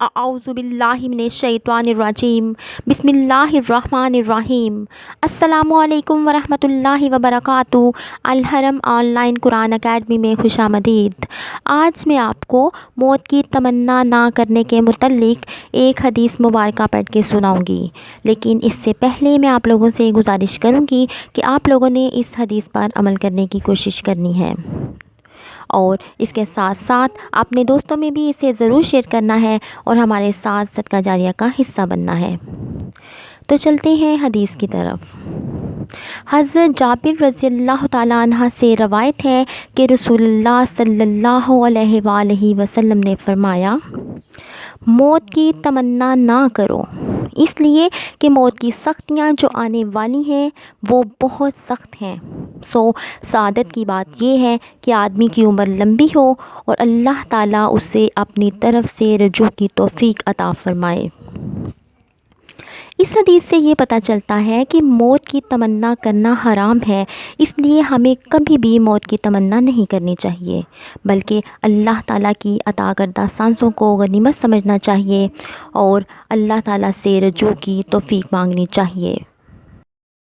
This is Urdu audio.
اعوذ باللہ من الشیطان الرجیم، بسم اللہ الرحمن الرحیم۔ السلام علیکم ورحمۃ اللہ وبرکاتہ۔ الحرم آن لائن قرآن اکیڈمی میں خوش آمدید۔ آج میں آپ کو موت کی تمنا نہ کرنے کے متعلق ایک حدیث مبارکہ پڑھ کے سناؤں گی، لیکن اس سے پہلے میں آپ لوگوں سے گزارش کروں گی کہ آپ لوگوں نے اس حدیث پر عمل کرنے کی کوشش کرنی ہے، اور اس کے ساتھ ساتھ اپنے دوستوں میں بھی اسے ضرور شیئر کرنا ہے اور ہمارے ساتھ صدقہ جاریہ کا حصہ بننا ہے۔ تو چلتے ہیں حدیث کی طرف۔ حضرت جابر رضی اللہ تعالیٰ عنہ سے روایت ہے کہ رسول اللہ صلی اللہ علیہ وآلہ وسلم نے فرمایا، موت کی تمنا نہ کرو، اس لیے کہ موت کی سختیاں جو آنے والی ہیں وہ بہت سخت ہیں۔ سعادت کی بات یہ ہے کہ آدمی کی عمر لمبی ہو اور اللہ تعالیٰ اسے اپنی طرف سے رجوع کی توفیق عطا فرمائے۔ اس حدیث سے یہ پتہ چلتا ہے کہ موت کی تمنا کرنا حرام ہے، اس لیے ہمیں کبھی بھی موت کی تمنا نہیں کرنی چاہیے، بلکہ اللہ تعالیٰ کی عطا کردہ سانسوں کو غنیمت سمجھنا چاہیے اور اللہ تعالیٰ سے رجوع کی توفیق مانگنی چاہیے۔